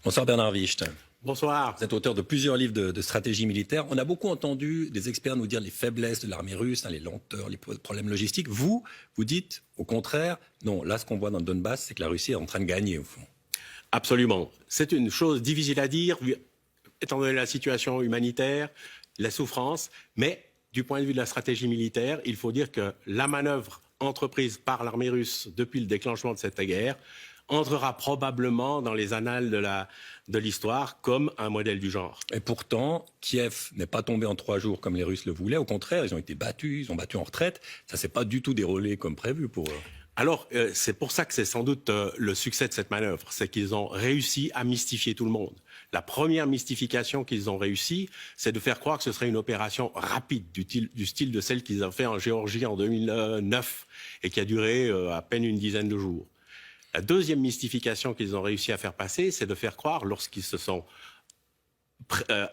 Bonsoir Bernard Wicht. Bonsoir. Vous êtes auteur de plusieurs livres de stratégie militaire. On a beaucoup entendu des experts nous dire les faiblesses de l'armée russe, les lenteurs, les problèmes logistiques. Vous dites au contraire, non, là ce qu'on voit dans le Donbass, c'est que la Russie est en train de gagner au fond. Absolument. C'est une chose difficile à dire, étant donné la situation humanitaire, la souffrance, mais du point de vue de la stratégie militaire, il faut dire que la manœuvre entreprise par l'armée russe depuis le déclenchement de cette guerre entrera probablement dans les annales de l'histoire comme un modèle du genre. Et pourtant, Kiev n'est pas tombé en 3 jours comme les Russes le voulaient. Au contraire, ils ont été battus, ils ont battu en retraite. Ça ne s'est pas du tout déroulé comme prévu pour eux. Alors, c'est pour ça que c'est sans doute le succès de cette manœuvre. C'est qu'ils ont réussi à mystifier tout le monde. La première mystification qu'ils ont réussi, c'est de faire croire que ce serait une opération rapide, du style de celle qu'ils ont fait en Géorgie en 2009 et qui a duré à peine une dizaine de jours. La deuxième mystification qu'ils ont réussi à faire passer, c'est de faire croire, lorsqu'ils se sont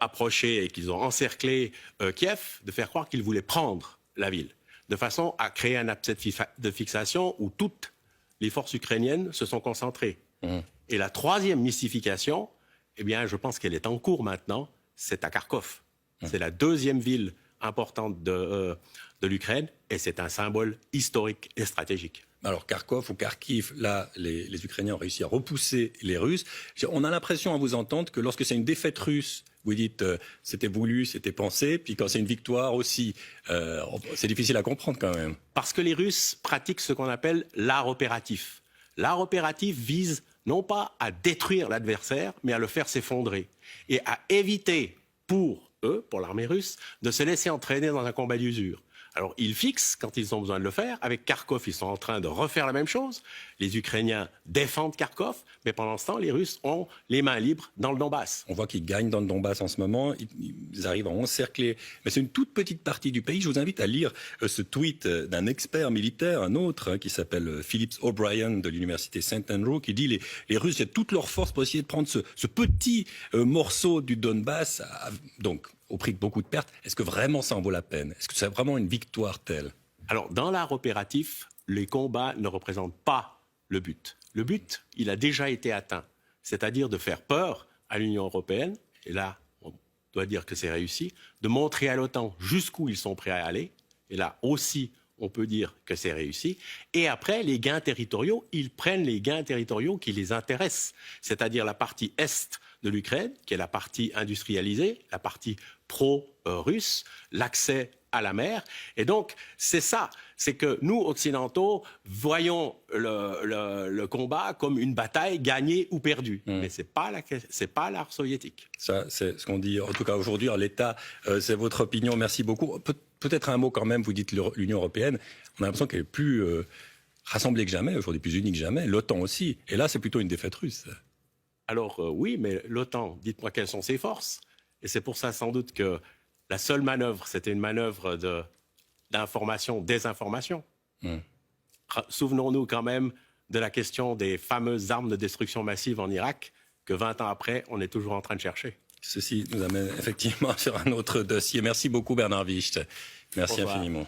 approchés et qu'ils ont encerclé Kiev, de faire croire qu'ils voulaient prendre la ville, de façon à créer un abcès de fixation où toutes les forces ukrainiennes se sont concentrées. Et la troisième mystification, eh bien, je pense qu'elle est en cours maintenant, c'est à Kharkov. C'est la deuxième ville importante de l'Ukraine et c'est un symbole historique et stratégique. Alors Kharkov ou Kharkiv, là, les Ukrainiens ont réussi à repousser les Russes. On a l'impression à vous entendre que lorsque c'est une défaite russe, vous dites c'était voulu, c'était pensé, puis quand c'est une victoire aussi, c'est difficile à comprendre quand même. Parce que les Russes pratiquent ce qu'on appelle l'art opératif. L'art opératif vise non pas à détruire l'adversaire, mais à le faire s'effondrer et à éviter pour eux, pour l'armée russe, de se laisser entraîner dans un combat d'usure. Alors, ils fixent quand ils ont besoin de le faire. Avec Kharkov, ils sont en train de refaire la même chose. Les Ukrainiens défendent Kharkov, mais pendant ce temps, les Russes ont les mains libres dans le Donbass. On voit qu'ils gagnent dans le Donbass en ce moment. Ils arrivent à encercler. Mais c'est une toute petite partie du pays. Je vous invite à lire ce tweet d'un expert militaire, un autre, qui s'appelle Phillips O'Brien de l'université St. Andrew, qui dit les Russes, il y a toutes leurs forces pour essayer de prendre ce petit morceau du Donbass. Donc, au prix de beaucoup de pertes, est-ce que vraiment ça en vaut la peine? Est-ce que c'est vraiment une victoire telle? Alors, dans l'art opératif, les combats ne représentent pas le but. Le but, il a déjà été atteint, c'est-à-dire de faire peur à l'Union européenne, et là, on doit dire que c'est réussi, de montrer à l'OTAN jusqu'où ils sont prêts à aller, et là aussi, on peut dire que c'est réussi. Et après, les gains territoriaux, ils prennent les gains territoriaux qui les intéressent, c'est-à-dire la partie est de l'Ukraine, qui est la partie industrialisée, la partie pro-russe, l'accès à la mer. Et donc, c'est ça, c'est que nous, occidentaux, voyons le combat comme une bataille gagnée ou perdue. Mais c'est pas l'art soviétique. Ça, c'est ce qu'on dit, en tout cas aujourd'hui, en l'état, c'est votre opinion. Merci beaucoup. Peut-être un mot quand même, vous dites l'Union européenne, on a l'impression qu'elle est plus rassemblée que jamais, aujourd'hui plus unie que jamais, l'OTAN aussi. Et là, c'est plutôt une défaite russe. Alors oui, mais l'OTAN, dites-moi quelles sont ses forces. Et c'est pour ça sans doute que la seule manœuvre, c'était une manœuvre d'information, désinformation. Souvenons-nous quand même de la question des fameuses armes de destruction massive en Irak, que 20 ans après, on est toujours en train de chercher. Ceci nous amène effectivement sur un autre dossier. Merci beaucoup Bernard Wicht. Merci infiniment.